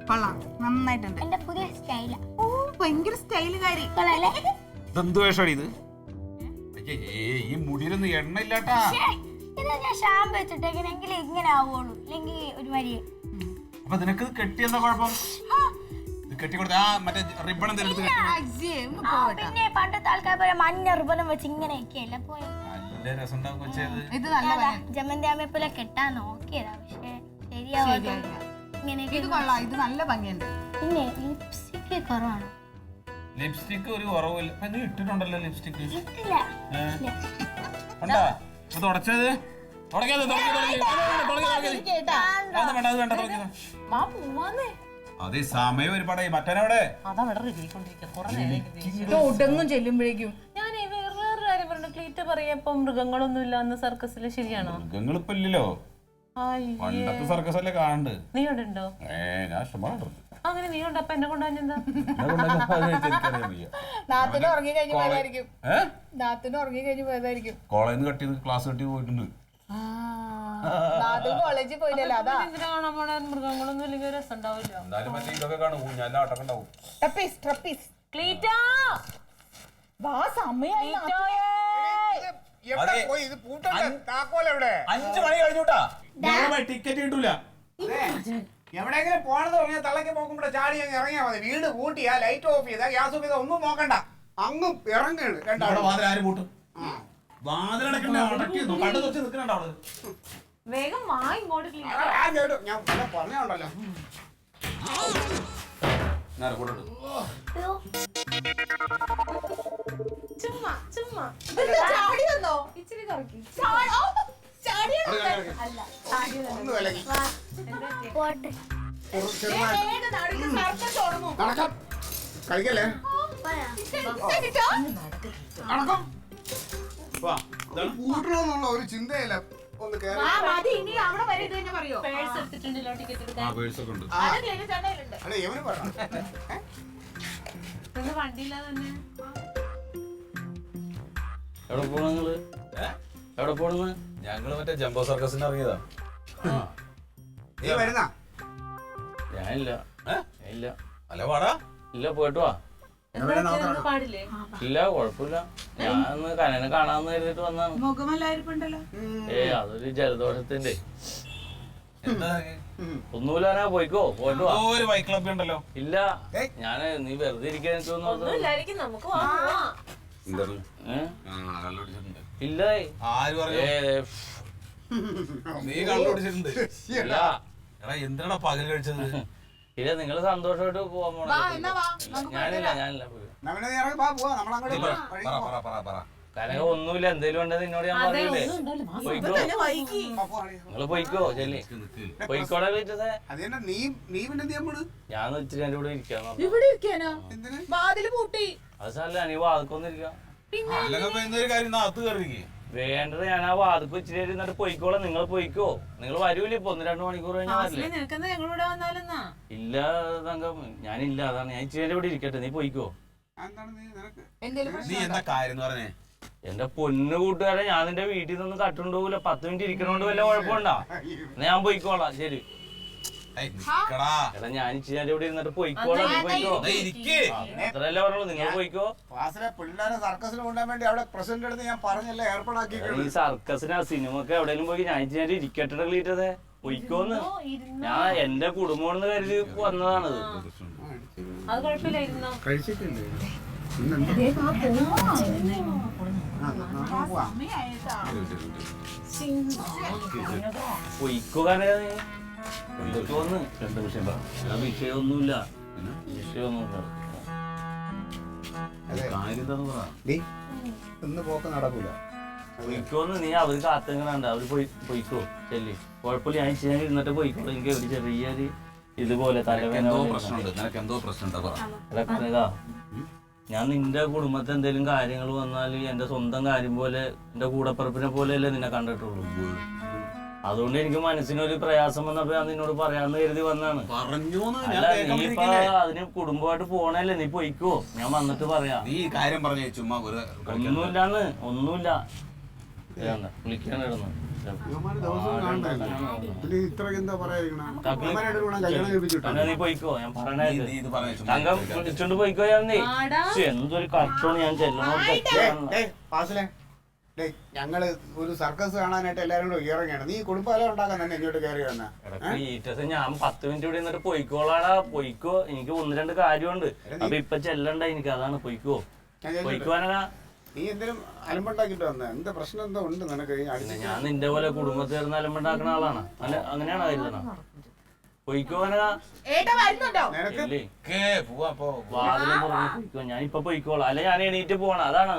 കൊള്ളാം, നന്നായിട്ടുണ്ട്. എന്റെ പുതിയ സ്റ്റൈലാ. ഓ ഭയങ്കര സ്റ്റൈലുകാരി. ഇതെന്ത് വേഷമാണ് ഇത്? ഈ മുടിയിലൊന്നും എണ്ണ ഇല്ലാട്ടാ. ഇത് ഞാൻ ഷാമ്പു വെച്ചിട്ടെങ്കിൽ ഇങ്ങനെ ആവുള്ളൂ, അല്ലെങ്കിൽ ഒരു വരി. അപ്പൊ നിനക്ക് കെട്ടിയെന്താ കുഴപ്പം? കെട്ടി കൊടുത്ത മറ്റേ റിബൺ എന്തെങ്കിലും പിന്നെ പണ്ടത്തെ ആൾക്കാർ പോലെ മഞ്ഞ റിബണും വെച്ച് ഇങ്ങനെ ഒക്കെയല്ല പോയി. നല്ല രസം ഉണ്ടാവും കൊച്ചത്. ഇത് നല്ല ജമന്തി അമ്മയെ പോലെ കെട്ടാൻ നോക്കിയതാ, പക്ഷെ ശരിയാവാതെ ഇങ്ങനെയൊക്കെ. ഇത് കൊള്ളാം, ഇത് നല്ല ഭംഗിയുണ്ട്. പിന്നെ ലിപ്സ്റ്റിക് കുറവാണ്. ലിപ്സ്റ്റിക് ഒരു കുറവില്ല. നീ ഇട്ടിട്ടുണ്ടല്ലോ ലിപ്സ്റ്റിക്. ഇട്ടില്ല. കണ്ടാ തുടച്ചത്? അത് സമയം ഒരുപാടായി. മറ്റവനവിടെ ഒന്നും ചെല്ലുമ്പോഴേക്കും ഞാൻ വേറൊരു കാര്യം പറഞ്ഞു. ക്ലീറ്റ പറയപ്പോ മൃഗങ്ങളൊന്നും ഇല്ല അന്ന് സർക്കസില്, ശരിയാണോ? മൃഗങ്ങളിപ്പോ ഇല്ലല്ലോ, പണ്ടത്തെ സർക്കസ് അല്ലേ കാണണ്ട്. നീ ഉണ്ടോ? ഞാൻ ഇഷ്ടമാണ്. അങ്ങനെ നീ ഉണ്ട്. അപ്പൊ എന്നെ കൊണ്ടുവന്നെന്താ? നാത്തിന് ഉറങ്ങി കഴിഞ്ഞ് പോയതായിരിക്കും. നാത്തിന് ഉറങ്ങി കഴിഞ്ഞ് പോയതായിരിക്കും. കോളേജിൽ നിന്ന് കട്ട് ചെയ്ത് ക്ലാസ് കട്ടി പോയിട്ടുണ്ട്. കോളേജിൽ പോയില്ലല്ലോ, അതാ. എന്തിനാ കാണാൻ പോണ? മൃഗങ്ങളൊന്നും ഇല്ലെങ്കിൽ രസം ഉണ്ടാവില്ല. എന്തായാലും മറ്റേ ഇതൊക്കെ കാണും, ഞാൻ ആട്ടൊക്കെ ഉണ്ടാവും. ക്ലീറ്റ വാ, സമയായി. 5 മണി കഴിഞ്ഞൂട്ടാ. ടിക്കറ്റ് കിട്ടൂല. എവിടെയെങ്കിലും പോണെന്ന് പറഞ്ഞാൽ തള്ളക്ക് നോക്കുമ്പോ ചാടി അങ്ങ് ഇറങ്ങിയാൽ മതി. വീട് കൂട്ടിയാ ലൈറ്റ് ഓഫ് ചെയ്താ ഗ്യാസ് ഓഫ് ചെയ്താ ഒന്നും നോക്കണ്ട, അങ്ങ് ഇറങ്ങാണ്. വാതിൽ ആര് പൂട്ടും? വാതിലടക്കണ്ടോ? കണ്ടു വെച്ച് നിൽക്കണുണ്ടോ അവള്? വേഗം വാ ഇങ്ങോട്ട്. ഞാൻ പറഞ്ഞോണ്ടല്ലോ. ചുമ്മാ ചുമ്മാ ഇച്ചിരി കറക്കി. ഒന്ന് വിലങ്ങി നടക്കാം. കളിക്കല്ലേ നടക്കാം. കൂട്ടണമെന്നുള്ള ഒരു ചിന്തയില്ല. ഒന്ന് പേഴ്സ് എടുത്തിട്ടുണ്ടല്ലോ ടിക്കറ്റ് എടുക്കാൻ. അല്ല എവന് പറയണം. വണ്ടിയില്ല തന്നെ. എവിടെ പോണ നിങ്ങള്? എവിടെ പോണെന്ന്? ഞങ്ങള് മറ്റേ ജംബോ സർക്കസിന് ഇറങ്ങിയതാ. നീ വരുന്ന ഞാനില്ല. ഇല്ല. അല്ല പാടാ. ഇല്ല, പോയിട്ട് വാ. പാടില്ലേ? ഇല്ല, കുഴപ്പമില്ല. ഞാനൊന്ന് കനനെ കാണാന്ന് കരുതിട്ട് വന്നാണ്. മുഖമല്ലായിരിപ്പുണ്ടല്ലോ. അതൊരു ജലദോഷത്തിന്റെ. ഒന്നുമില്ല, ഞാൻ പോയിക്കോ. പോയിട്ട് വാ. ഒരു ബൈക്ക് ക്ലബ് ഉണ്ടല്ലോ. ഇല്ല, ഞാന് നീ വെറുതെ ഇരിക്കാൻ ഒന്നുമില്ലായിരിക്കും, നമുക്ക് ഇല്ല. ആര് പറഞ്ഞു? നീ കണ്ടുപിടിച്ചിട്ടുണ്ട്. ഇല്ല. എടാ എന്തിനാ പകൽ കഴിച്ചത്? ഇല്ല, നിങ്ങള് സന്തോഷമായിട്ട് പോവാൻ പോണ. ഞാനില്ല. കനക ഒന്നുമില്ല. എന്തേലും ഉണ്ടെന്ന് നിന്നോട് ഞാൻ പറഞ്ഞില്ലേ? പോയിക്കോ, നിങ്ങള് പോയിക്കോ. ചെല്ലി പോയിക്കോടെ വീട്ടത്തെ. ഞാൻ ഇച്ചിരി എന്റെ കൂടെ ഇരിക്കാന്ന്. അത് സാറല്ല, നീ വാതിക്കൊന്നും ഇരിക്കാം. വേണ്ടത് ഞാൻ ആ വാതിക്ക് ഇച്ചിരി ഇരുന്നിട്ട് പോയിക്കോളാം. നിങ്ങൾ പോയിക്കോ. നിങ്ങൾ വരൂല ഇപ്പൊ 1-2 മണിക്കൂർ കഴിഞ്ഞാൽ ഇല്ല തങ്കം, ഞാനില്ല. അതാണ് ഞാൻ ഇച്ചിരി ഇവിടെ ഇരിക്കട്ടെ. നീ പോയിക്കോ. നീ എന്താ കാര്യം പറഞ്ഞേ? എന്റെ പൊന്നു കൂട്ടുകാരെ, ഞാൻ നിന്റെ വീട്ടിൽ നിന്നൊന്നും കട്ടുണ്ടോകൂല. 10 മിനിറ്റ് ഇരിക്കണോണ്ട് വല്ല കുഴപ്പമുണ്ടാ? ഞാൻ പോയിക്കോളാം. ശരി എടാ, ഞാൻ ഇച്ചിരി ഇവിടെ ഇരുന്നിട്ട് പോയിക്കോളാം. നീ പോയിക്കോ. അത്രയല്ലേ പറഞ്ഞോളൂ. നിങ്ങൾ പോയിക്കോ. പിള്ളേരെ സർക്കസിന് കൊണ്ടുപോകാൻ വേണ്ടി അവിടെ പ്രസിഡന്റ് എടുത്ത് ഞാൻ പറഞ്ഞല്ലേ ഏർപ്പാടാക്കി. ഈ സർക്കസിന് സിനിമക്ക് എവിടെയെങ്കിലും പോയി ഞാൻ ഇച്ചിരി ഇരിക്കട്ടെ ക്ലീറ്റതെ. പോയിക്കോന്ന്. ഞാൻ എന്റെ കുടുംബമെന്ന് കരുതി വന്നതാണത്. അത് കുഴപ്പമില്ലായിരുന്നോ? കഴിച്ചിട്ടില്ലേ? പൊയ്ക്കോ. കാരണം പൊയ്ക്കോന്ന്. 2 വിഷയം പറ. വിഷയമൊന്നുമില്ല. വിഷയമൊന്നുമില്ല. കാര്യം എന്താന്ന് പറ. ഇന്ന് പോക്ക് നടക്കൂല. പൊയ്ക്കോന്ന്. നീ അവര് കാത്തങ്ങനുണ്ട്. അവര് പൊയ്ക്കോ. ചെല്ലി കുഴപ്പമില്ല. ഞാൻ ചെയ്യാൻ ഇരുന്നിട്ട് പോയിക്കോളൂ. എനിക്ക് ഒരു ചെറിയൊരു ഇതുപോലെ തലവേദന. ഞാൻ നിന്റെ കുടുംബത്തെ എന്തെങ്കിലും കാര്യങ്ങൾ വന്നാൽ എന്റെ സ്വന്തം കാര്യം പോലെ, എന്റെ കൂടപ്പിറപ്പിനെ പോലെയല്ലേ നിന്നെ കണ്ടിട്ടുള്ളൂ. അതുകൊണ്ട് എനിക്ക് മനസ്സിനൊരു പ്രയാസം വന്നപ്പോ ഞാൻ നിന്നോട് പറയാന്ന് കരുതി വന്നാണ്. അല്ല, നീ ഇപ്പൊ അതിന് കുടുംബമായിട്ട് പോണല്ലേ. നീ പോയിക്കോ. ഞാൻ വന്നിട്ട് പറയാം. നീ കാര്യം പറഞ്ഞേ ചുമ്മാ. ഒന്നുമില്ലാന്ന്. ഒന്നുമില്ല. വിളിക്കാനിടുന്നു നീ പോയിക്കോ, ഞാൻ പറഞ്ഞേ തങ്കം വിളിച്ചോണ്ട് പോയിക്കോ. ഞാൻ എന്തൊരു കഷ്ടമാണ് ഞാൻ ചെല്ലണോ. ഞങ്ങള് ഒരു സർക്കസ് കാണാനായിട്ട് എല്ലാരും കൂടെ ഇറങ്ങിയാണ്. നീ കുടുംബാലം ഉണ്ടാക്കാൻ തന്നെ ഇങ്ങോട്ട് കയറി വന്ന ഞാൻ 10 മിനിറ്റ് ഇവിടെ നിന്നിട്ട് പോയിക്കോളാടാ. പോയിക്കോ, എനിക്ക് 1-2 കാര്യമുണ്ട്. അപ്പൊ ഇപ്പൊ ചെല്ലണ്ട എനിക്ക്, അതാണ്. പോയിക്കോ പോയിക്കോനാ. നീ എന്തിനും അലമ്പുണ്ടാക്കിട്ട് വന്ന എന്താ പ്രശ്നം എന്തോ ഉണ്ട് നിനക്ക്? ഞാൻ നിന്റെ പോലെ കുടുംബത്തിൽ ഇരുന്ന് അലമ്പുണ്ടാക്കുന്ന ആളാണ്. അങ്ങനെയാണോ കരുതണ? പോയിക്കോനാ. വാതിലും പോയിക്കോ. ഞാൻ ഇപ്പൊ പോയിക്കോളാം. അല്ലെ ഞാൻ എണീറ്റ് പോണം. അതാണ്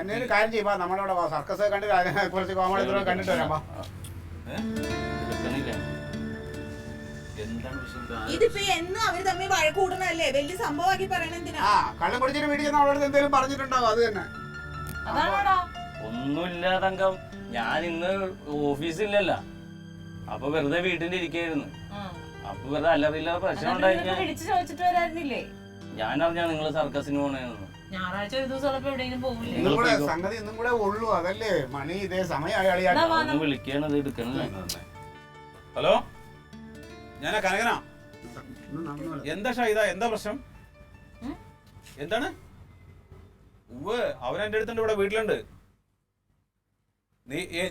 എന്നെ ഒരു കാര്യം ചെയ്യുമ്പോ നമ്മളവിടെ സർക്കസ് കണ്ട് കുറച്ച് കോമഡി കണ്ടിട്ട് വരാം. ഇതിപ്പോ എന്നും അവര് തമ്മിൽ വഴക്കൂടണല്ലേ, വലിയ സംഭവമാക്കി പറയണ എന്തിനാ? കള്ളം കുടിച്ചിട്ട് വീട്ടിൽ ചെന്ന് അവളോട് എന്തെങ്കിലും പറഞ്ഞിട്ടുണ്ടാവും, അത് തന്നെ. ഒന്നുമില്ല തങ്കം, ഞാൻ ഇന്ന് ഓഫീസില്ലല്ല. അപ്പൊ വെറുതെ വീട്ടിലിരിക്കായിരുന്നു. അപ്പൊ വെറുതെ അല്ലറിയില്ല പ്രശ്നം ഉണ്ടായി. ഞാൻ അറിഞ്ഞാ നിങ്ങള് സർക്കസിന് പോണേന്ന്. ഞായറാഴ്ച ഒരു ദിവസം എവിടെയെങ്കിലും പോകില്ലേ? സംഗതി ഇന്നും കൂടെ ഉള്ളൂ, അതല്ലേ മണി. ഇതേ സമയം വിളിക്കണത് എടുക്കണല്ലേ. ഹലോ, ഞാനാ കനകനാ. എന്താ ഷൈദ, എന്താ പ്രശ്നം? എന്താണ്? ഉവ്വ്, അവൻ എന്റെ അടുത്തുണ്ട്, ഇവിടെ വീട്ടിലുണ്ട്.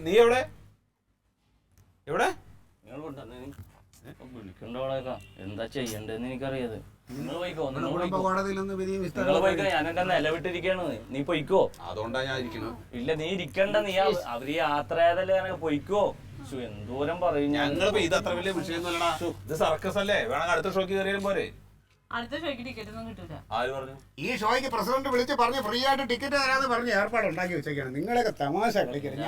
നീ എവിടെ? എവിടെ? വിളിക്കണ്ടോളേക്കാ. എന്താ ചെയ്യണ്ടെന്ന് എനിക്കറിയത്. നിങ്ങൾ പോയിക്കോ, ഞാൻ എന്റെ നിലവിട്ടിരിക്കാണ്. നീ പൊയ്ക്കോ. അതുകൊണ്ടാ ഞാൻ ഇരിക്കുന്നത്. ഇല്ല, നീ ഇരിക്കണ്ട. നീ അവര് യാത്രയായതല്ലേ, പൊയ്ക്കോ. എന്തോരം പറയും. ഞങ്ങളിപ്പോ ഇത് അത്ര വലിയ വിഷയമൊന്നുമല്ലടാ. ഇത് സർക്കസ് അല്ലേ, വേണമെങ്കിൽ അടുത്ത ഷോക്ക് കയറിയാലും പോരെ. അടുത്ത ഷോയ്ക്ക് ടിക്കറ്റ് ഒന്നും കിട്ടൂല. ആര് പറഞ്ഞു? ഈ ഷോയ്ക്ക് പ്രസിഡന്റ് വിളിച്ച് പറഞ്ഞ് ഫ്രീ ആയിട്ട് ടിക്കറ്റ് തരാന്ന് പറഞ്ഞ് ഏർപ്പാട് ഉണ്ടാക്കി വെച്ചേക്കാണ്. നിങ്ങളൊക്കെ തമാശ കളിക്കരുത്.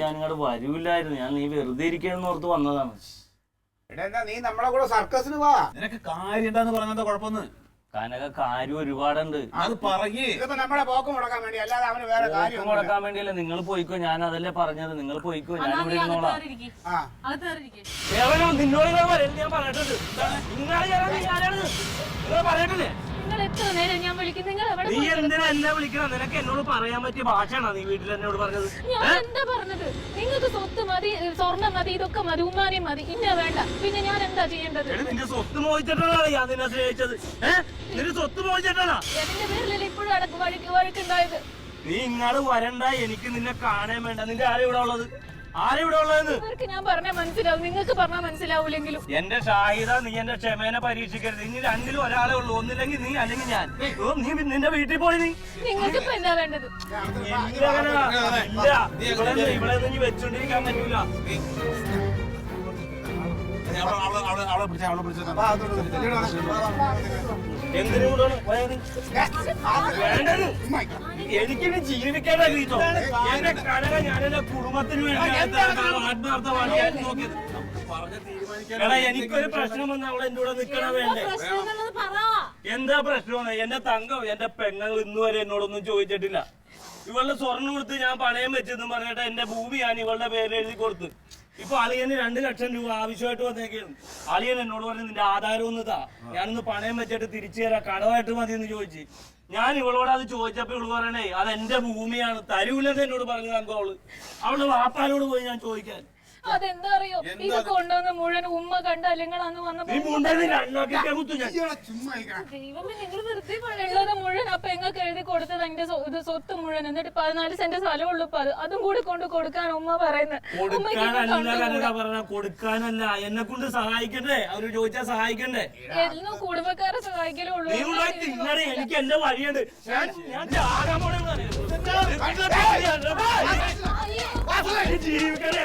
ഞാനിങ്ങോട്ട് വരൂല്ലായിരുന്നു. ഞാൻ നീ വെറുതെ ഇരിക്കാന്ന് ഓർത്ത് വന്നതാണ്. എടാ, നീ നമ്മളെ കൂടെ സർക്കസിന് വാ. നിനക്ക് കാര്യം എന്താന്ന് പറഞ്ഞാ കുഴപ്പമൊന്ന്. കനക കാര്യം ഒരുപാടുണ്ട്. അത് പറയേ. ഇതിപ്പോ നമ്മളെ പോക്ക് മുടക്കാൻ വേണ്ടി, അല്ലാതെ അവന് വേറെ കാര്യം മുടക്കാൻ വേണ്ടിയല്ല. നിങ്ങൾ പോയിക്കോ, ഞാൻ അതല്ലേ പറഞ്ഞത്. നിങ്ങൾ പോയിക്കോ, ഞാൻ ഇവിടെ ഇരുന്നോളാം. നിന്നോട് ഞാൻ പറഞ്ഞിട്ടുണ്ട്. നിങ്ങൾ പറഞ്ഞിട്ടില്ലേ? നീ എന്തിനാ എന്നെ വിളിക്കണം? നിനക്ക് എന്നോട് പറയാൻ പറ്റിയ ഭാഷയാണോ നീ വീട്ടിൽ എന്നോട് പറഞ്ഞത്? എന്താ പറഞ്ഞത്? നിങ്ങൾക്ക് സ്വത്ത് മതി, സ്വർണ്ണം മതി, ഇതൊക്കെ മതി, ഉമ്മാനെയും മതി, ഇന്ന വേണ്ട. പിന്നെ ഞാൻ എന്താ ചെയ്യേണ്ടത്? നിന്റെ സ്വത്ത് മോഹിച്ചിട്ടാണ് ഞാൻ നിന്നെ സ്നേഹിച്ചത്. നിന്റെ സ്വത്ത് മോഹിച്ചിട്ടാണ് എന്റെ പേരിലല്ലേ ഇപ്പോഴും വഴക്കുണ്ടായത്. നീ ഇങ്ങോട്ട് വരണ്ട. എനിക്ക് നിന്നെ കാണാൻ വേണ്ട. നിന്റെ ആരും ഇവിടെ ഉള്ളത്? ആരിവിടെ ഉള്ളതെന്ന് ഇവർക്ക് ഞാൻ പറഞ്ഞാൽ മനസ്സിലാവും, നിങ്ങൾക്ക് പറഞ്ഞാൽ മനസ്സിലാവൂലെങ്കിലും. എന്റെ ഷാഹിദ, നീ എന്റെ ക്ഷമേനെ പരീക്ഷിക്കരുത്. ഇനി രണ്ടിലും ഒരാളെ ഉള്ളൂ, ഒന്നില്ലെങ്കിൽ നീ അല്ലെങ്കിൽ ഞാൻ. നീ നിന്റെ വീട്ടിൽ പോയി. നീ നിങ്ങൾക്ക് ഇപ്പൊ എന്താ വേണ്ടത്? ഇവിടെ നീ വെച്ചോണ്ടിരിക്കാൻ പറ്റൂല. എന്തിനു വേണ്ടത്? എനിക്കിനി ജീവിക്കാനാ ഗ്രീച്ചോ. എന്റെ കനക ഞാൻ എന്റെ കുടുംബത്തിന് വേണ്ടി ആത്മാർത്ഥമാണ് ഞാൻ നോക്കിയത്. എടാ, എനിക്കൊരു പ്രശ്നം വന്ന് അവളെ എന്റെ കൂടെ നിൽക്കണ വേണ്ടേ? എന്താ പ്രശ്നം? എന്റെ തങ്കം, എന്റെ പെങ്ങൾ ഇന്നുവരെ എന്നോടൊന്നും ചോദിച്ചിട്ടില്ല. ഇവളുടെ സ്വർണ്ണം കൊടുത്ത് ഞാൻ പണയം വെച്ചെന്ന് പറഞ്ഞിട്ട് എന്റെ ഭൂമി ഞാൻ ഇവളുടെ പേര് എഴുതി കൊടുത്തു. ഇപ്പൊ അളിയന് 2 ലക്ഷം രൂപ ആവശ്യമായിട്ട് വന്നേക്കാണ്. അളിയൻ എന്നോട് പറഞ്ഞു, നിന്റെ ആധാരം ഒന്ന് താ, ഞാനൊന്ന് പണയം വെച്ചിട്ട് തിരിച്ചു തരാം, കടമായിട്ട് മതി എന്ന് ചോദിച്ചു. ഞാൻ ഇവളോട് അത് ചോദിച്ചപ്പോ ഇവള് പറയണേ അത് എന്റെ ഭൂമിയാണ്, തരൂലെന്ന് എന്നോട് പറഞ്ഞു. തങ്കോ അവള് വാപ്പാനോട് പോയി ഞാൻ ചോദിക്കാൻ. അതെന്താ അറിയോ? ഇത് കൊണ്ടുവന്ന് മുഴുവൻ ഉമ്മ കണ്ട അല്ലെങ്കിൽ അന്ന് വന്നപ്പോ ദൈവമേ, നിങ്ങൾ വെറുതെ ഉള്ളത് മുഴുവൻ അപ്പൊ എങ്ങൾക്ക് എഴുതി കൊടുത്തത് എന്റെ സ്വത്ത് മുഴുവൻ. എന്നിട്ട് 14 സെന്റ് സ്ഥലമുള്ളൂ. അതും കൂടി കൊണ്ട് കൊടുക്കാൻ ഉമ്മ പറയുന്നത്. കൊടുക്കാനല്ല, എന്നെ കൊണ്ട് സഹായിക്കണ്ടേ? അവര് ചോദിച്ചാൽ സഹായിക്കണ്ടേ? എന്നും കുടുംബക്കാരെ സഹായിക്കലേ ഉള്ളൂ. എനിക്ക് എന്റെ വഴിയുണ്ട്. ഞാൻ ജീവിക്കണേ.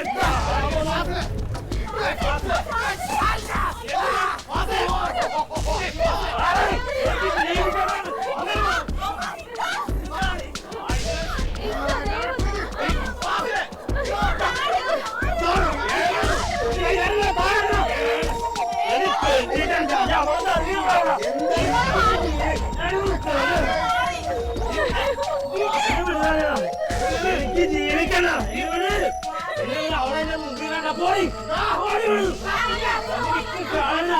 എനിക്ക് ജീവിക്കണം. അവിടെ മുമ്പിൽ കണ്ട പോയി കാണില്ല.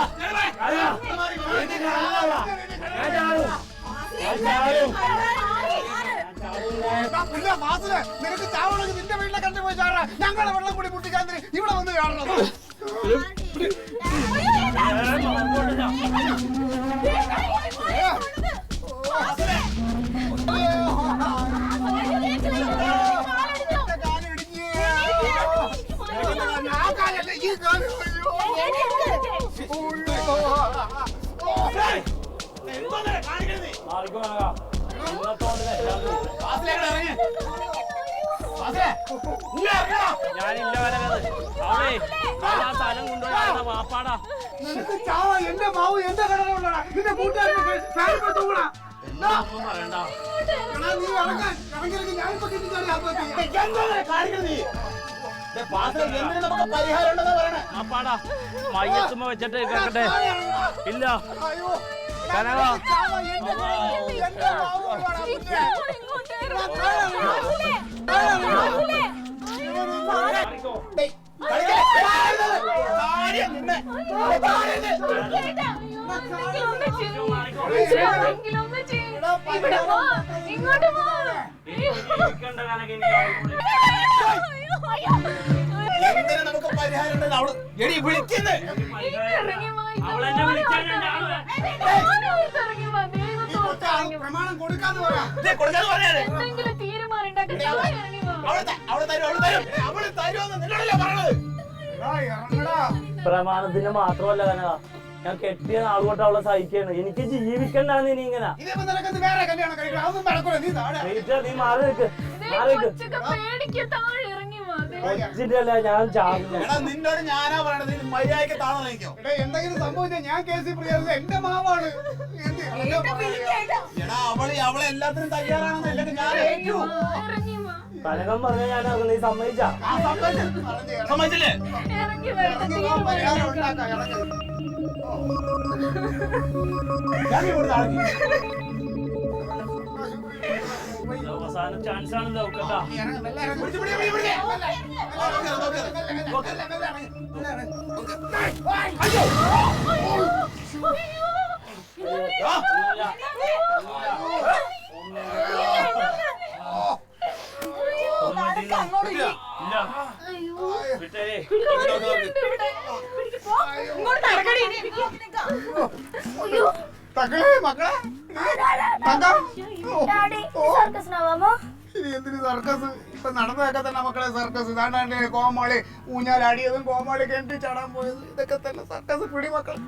നിനക്ക് ചാവണമെങ്കിൽ നിന്റെ വീട്ടിലെ കണ്ടു പോയി ചാടാ. ഞങ്ങളെ വെള്ളം കൂടി മുട്ടിക്കാൻ ഇവിടെ വന്ന് കാണണം. ഞാനില്ല വരകത് അവളെ ആ സ്ഥലം കൊണ്ടുപോയി വാപ്പാടാ. നിനക്ക് ചാവ എന്റെ മാവ് എന്റെ കടലുള്ളടാ. നിന്റെ കൂട്ടുകാരനെ കൂടാ. ഒന്നും പറയണ്ട. നീ ഇറങ്ങി ഞാനിപ്പോ കിട്ടിച്ചാടി ആത്മഹത്യ. വാപ്പാടാ മയ്യത്തുമ്മ വെച്ചിട്ട് കേക്കട്ടെ. ഇല്ല കനക ഇങ്ങോട്ട് പോ. എന്തിനാ നമുക്ക് പരിഹാരം ഉണ്ടെന്ന് അവള് എടി വിളിക്കുന്നേ. അവളെന്നെ വിളിക്കാൻ പ്രമാണം കൊടുക്കാന്ന് പറയാ. എന്തെങ്കിലും തീരുമാനം ഉണ്ടാക്കി അവള് തരുമെന്ന് നിന്നോടല്ലേ പറഞ്ഞത്. ഇറങ്ങടാ. പ്രമാണത്തിന് മാത്രമല്ല കനക, ഞാൻ കെട്ടിയ നാൾ തൊട്ട് അവളെ സഹിക്കാണ്. എനിക്ക് ജീവിക്കണ്ടാന്ന് ഇനി ഇങ്ങനെ. ഇതിപ്പോ നിനക്ക് വേറെ കല്യാണം കഴിക്കണം. അതൊന്നും നടക്കൂല. നീ താഴെ നീ മാറി നിൽക്ക്, മാറി നിൽക്ക്. പേടിക്ക് താഴെ ഇറങ്ങി വാ. കൊച്ചിട്ടല്ല ഞാൻ ചാവില്ല. എടാ നിന്നോട് ഞാനാ പറയണത് നീ മര്യാദയ്ക്ക് താണോ നിൽക്കോ. എടാ എന്തെങ്കിലും സംഭവിച്ചാൽ ഞാൻ കേസിൽ പ്രിയത് എന്റെ മാവാണ്. എടാ അവളെ എല്ലാത്തിനും തയ്യാറാണെന്ന് അല്ലെങ്കിൽ ഞാൻ ഏറ്റു. ഇറങ്ങി വാ. കനകം പറഞ്ഞ ഞാൻ നീ സമ്മതിച്ചാ? സമ്മതിച്ചില്ലേ? ഇറങ്ങി വരട്ടെ. പരിഹാരം ഉണ്ടാക്കാം. ഇറങ്ങി. അവസാന ചാൻസ് ആണല്ലോ കേട്ടാ. മക്കളെ ഇനി എന്തിന് സർക്കസ്? ഇപ്പൊ നടന്നതൊക്കെ തന്നെ മക്കളെ സർക്കസ്. ഇതാണ്ട് കോമാളി ഊഞ്ഞാലാടിയതും കോമാളി കെട്ടി ചാടാൻ പോയത് ഇതൊക്കെ തന്നെ സർക്കസ്. പിടി മക്കളെ.